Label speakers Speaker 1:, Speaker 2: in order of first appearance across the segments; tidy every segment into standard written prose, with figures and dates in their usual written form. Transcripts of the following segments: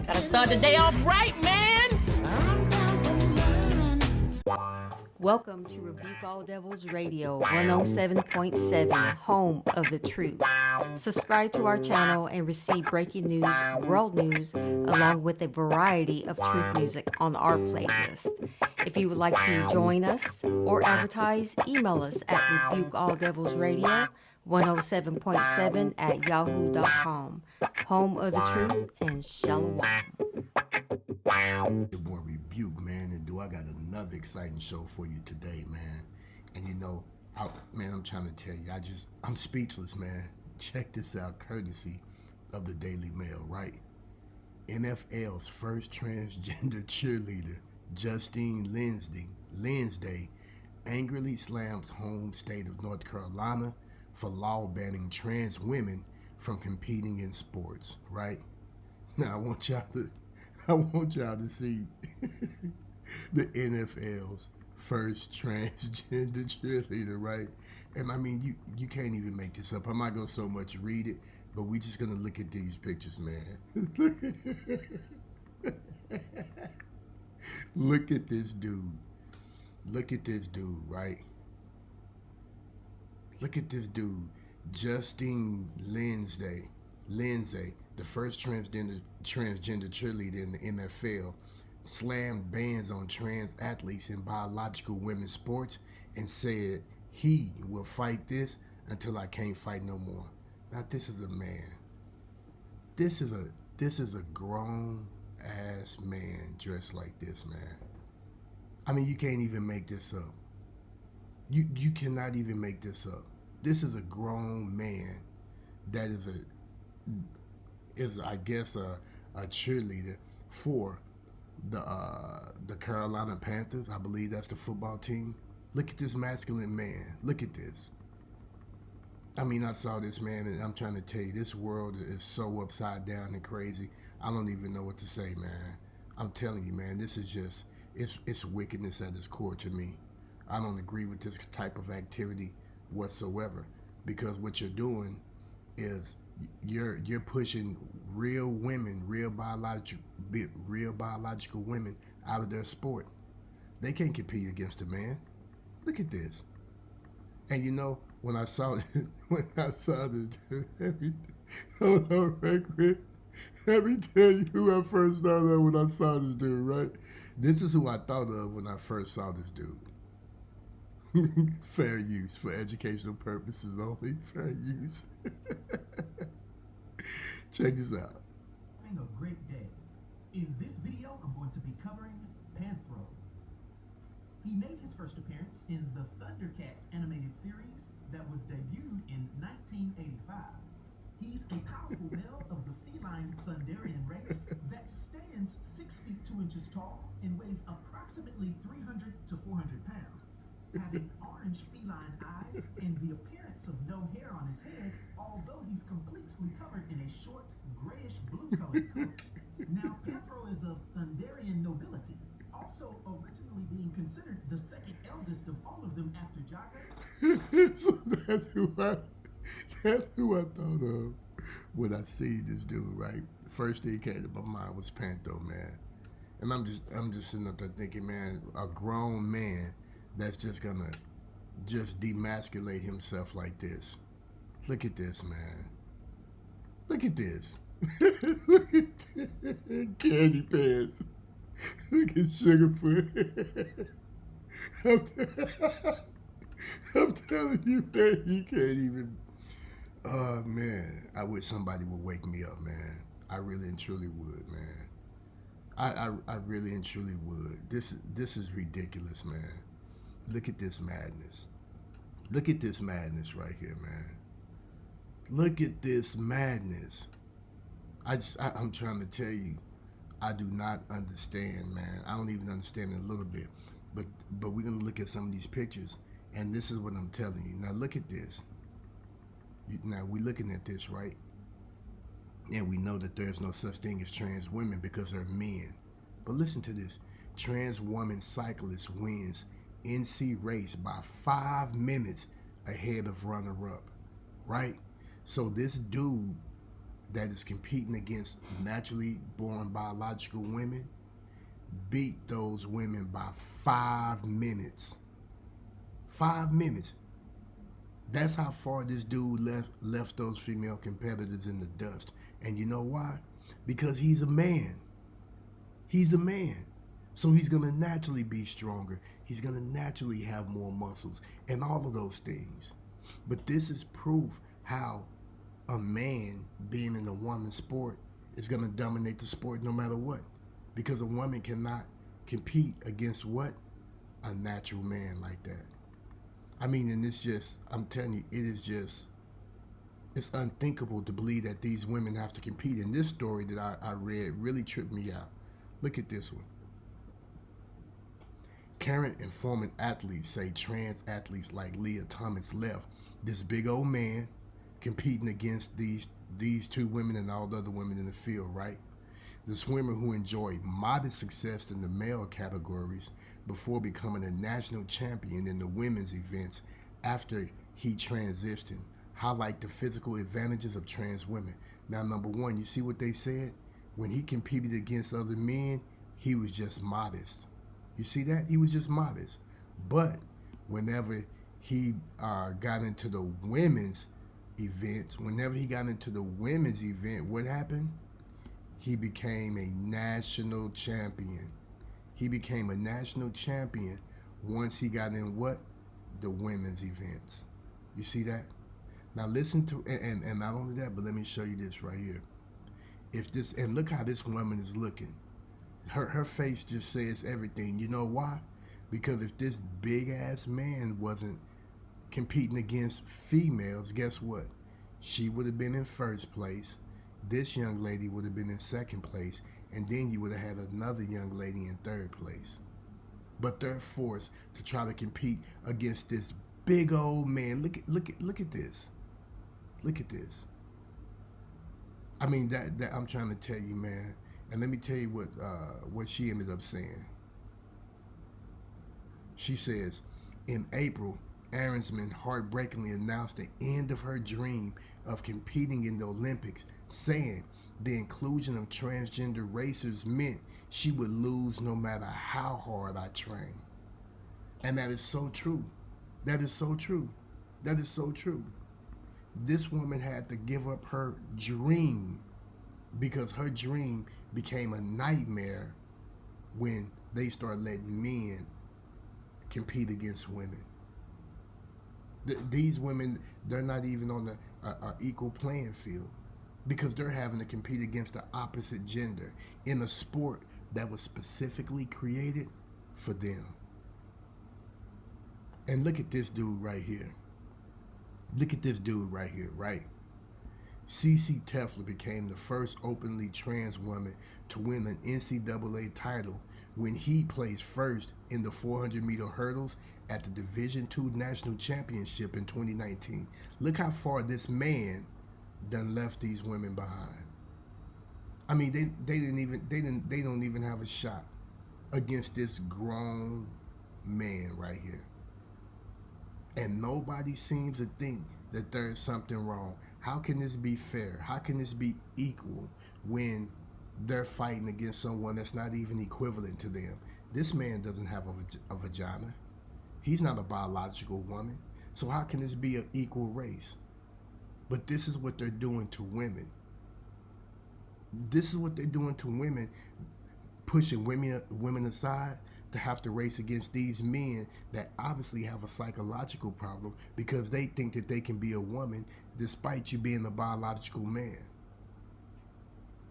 Speaker 1: Gotta start the day off right, man.
Speaker 2: Welcome to Rebuke All Devils Radio 107.7, home of the truth. Subscribe to our channel and receive breaking news, world news, along with a variety of truth music on our playlist. If you would like to join us or advertise, email us at rebukealldevilsradio 107.7 at yahoo.com. Home of the truth and shalom.
Speaker 3: Your boy Rebuke, man, and I got another exciting show for you today, man. And I'm trying to tell you, I'm speechless, man. Check this out, courtesy of the Daily Mail, right? NFL's first transgender cheerleader, Justine Linsday, angrily slams home state of North Carolina for law banning trans women from competing in sports, right? Now I want y'all to see the NFL's first transgender cheerleader, right? And I mean, you can't even make this up. I'm not gonna so much read it, but we just gonna look at these pictures, man. Look at this dude. Look at this dude, right? Look at this dude, Justine Linsday, the first transgender cheerleader in the NFL, slammed bans on trans athletes in biological women's sports and said he will fight this until I can't fight no more. Now this is a man. This is a grown ass man dressed like this, man. I mean, you can't even make this up. You cannot even make this up. This is a grown man that is I guess a cheerleader for the Carolina Panthers. I believe that's the football team. Look at this masculine man. Look at this. I mean, I saw this, man, and I'm trying to tell you, this world is so upside down and crazy. I don't even know what to say, man. I'm telling you, man, this is just, it's wickedness at its core to me. I don't agree with this type of activity whatsoever, because what you're doing is you're pushing real women, real biological women out of their sport. They can't compete against a man. Look at this. And when I saw this, hold on right quick. Let me tell you who I first thought of when I saw this dude, right? This is who I thought of when I first saw this dude. Fair use for educational purposes only. Fair use. Check this out.
Speaker 4: Having a great day. In this video, I'm going to be covering Panthro. He made his first appearance in the Thundercats animated series that was debuted in 1985. He's a powerful male of the feline Thunderian race that stands 6 feet 2 inches tall and weighs approximately 300 to 400 pounds. Having orange feline eyes and the appearance of no hair on his head, although he's completely covered in a short, grayish-blue colored coat. Now, Panthro is of Thunderian nobility, also originally being considered the second eldest of all of them after Jagger.
Speaker 3: So that's who I thought of when I see this dude, right? The first thing that came to my mind was Panthro, man. And I'm just sitting up there thinking, man, a grown man that's just gonna demasculate himself like this. Look at this, man. Look at this. Look at this. Candy pants. Look at Sugarfoot. I'm telling you, man, you can't even. Oh, man. I wish somebody would wake me up, man. I really and truly would, man. I really and truly would. This is ridiculous, man. Look at this madness. Look at this madness right here, man. Look at this madness. I'm trying to tell you, I do not understand, man. I don't even understand it a little bit. But we're going to look at some of these pictures, and this is what I'm telling you. Now, look at this. Now, we're looking at this, right? And we know that there's no such thing as trans women because they're men. But listen to this. Trans woman cyclist wins NC race by 5 minutes ahead of runner-up, right? So this dude that is competing against naturally born biological women beat those women by 5 minutes. 5 minutes. That's how far this dude left those female competitors in the dust. And you know why? Because he's a man. He's a man. So he's going to naturally be stronger. He's going to naturally have more muscles and all of those things. But this is proof how a man being in a woman's sport is going to dominate the sport no matter what. Because a woman cannot compete against what? A natural man like that. I mean, and it's just, I'm telling you, it's unthinkable to believe that these women have to compete. And this story that I read really tripped me out. Look at this one. Current and former athletes say trans athletes like Leah Thomas left this big old man competing against these two women and all the other women in the field, right? The swimmer who enjoyed modest success in the male categories before becoming a national champion in the women's events after he transitioned highlight the physical advantages of trans women. Now, number one, you see what they said? When he competed against other men, he was just modest. You see that? He was just modest. But whenever he got into the women's events, what happened? He became a national champion. He became a national champion once he got in what? The women's events. You see that? Now listen to, and not only that, but let me show you this right here. And look how this woman is looking. Her face just says everything. You know why? Because if this big ass man wasn't competing against females, guess what? She would have been in first place. This young lady would have been in second place, and then you would have had another young lady in third place. But they're forced to try to compete against this big old man. Look at this. Look at this. I mean, that I'm trying to tell you, man. And let me tell you what she ended up saying. She says, in April, Aaronsman heartbreakingly announced the end of her dream of competing in the Olympics, saying the inclusion of transgender racers meant she would lose no matter how hard I trained. And that is so true. That is so true. That is so true. This woman had to give up her dream because her dream became a nightmare when they started letting men compete against women. These women, they're not even on the equal playing field because they're having to compete against the opposite gender in a sport that was specifically created for them. And look at this dude right here. Look at this dude right here, right? Cece Tefler became the first openly trans woman to win an NCAA title when he placed first in the 400-meter hurdles at the Division II National Championship in 2019. Look how far this man done left these women behind. I mean, they don't even have a shot against this grown man right here. And nobody seems to think that there is something wrong. How can this be fair? How can this be equal when they're fighting against someone that's not even equivalent to them? This man doesn't have a vagina. He's not a biological woman. So how can this be an equal race? But this is what they're doing to women. This is what they're doing to women, pushing women aside to have to race against these men that obviously have a psychological problem because they think that they can be a woman despite you being a biological man.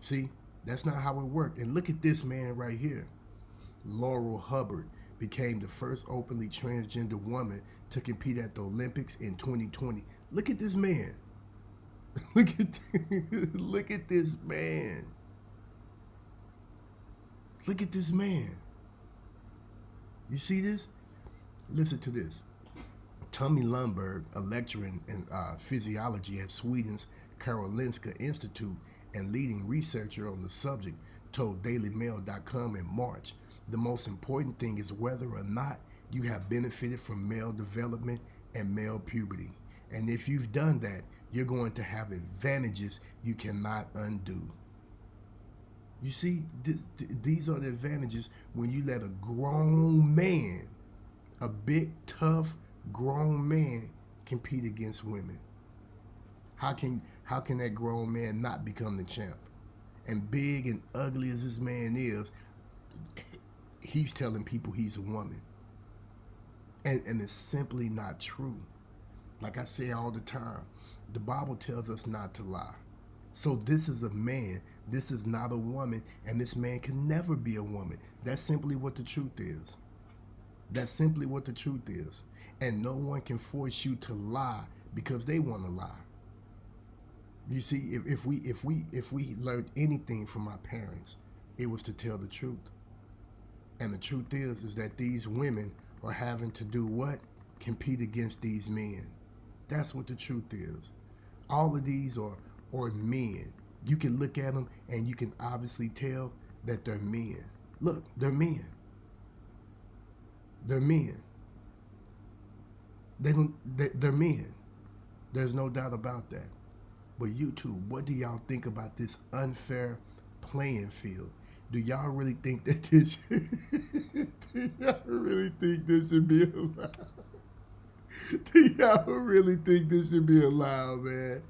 Speaker 3: See, that's not how it worked. And look at this man right here. Laurel Hubbard became the first openly transgender woman to compete at the Olympics in 2020. Look at this man. Look at this man. Look at this man. You see this? Listen to this. Tommy Lundberg, a lecturer in physiology at Sweden's Karolinska Institute and leading researcher on the subject, told DailyMail.com in March, the most important thing is whether or not you have benefited from male development and male puberty. And if you've done that, you're going to have advantages you cannot undo. You see, these are the advantages when you let a grown man, a big, tough, grown man, compete against women. How can that grown man not become the champ? And big and ugly as this man is, he's telling people he's a woman. And it's simply not true. Like I say all the time, the Bible tells us not to lie. So this is a man, this is not a woman, and this man can never be a woman. That's simply what the truth is. That's simply what the truth is. And no one can force you to lie because they want to lie. You see, if we learned anything from our parents, it was to tell the truth. And the truth is that these women are having to do what? Compete against these men. That's what the truth is. All of these are men. You can look at them and you can obviously tell that they're men. Look, they're men. They're men. They're men. There's no doubt about that. But YouTube, what do y'all think about this unfair playing field? Do y'all really think that this do y'all really think this should be allowed? Do y'all really think this should be allowed, man?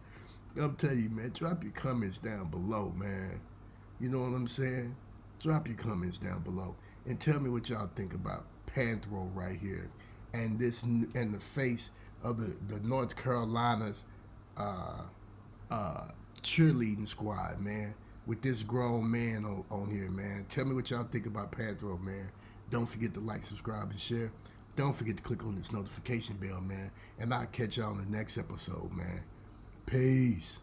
Speaker 3: I'm telling you, man, drop your comments down below, man. You know what I'm saying? Drop your comments down below and tell me what y'all think about Panthro right here and this and the face of the North Carolina's cheerleading squad, man, with this grown man on here, man. Tell me what y'all think about Panthro, man. Don't forget to like, subscribe, and share. Don't forget to click on this notification bell, man. And I'll catch y'all on the next episode, man. Peace.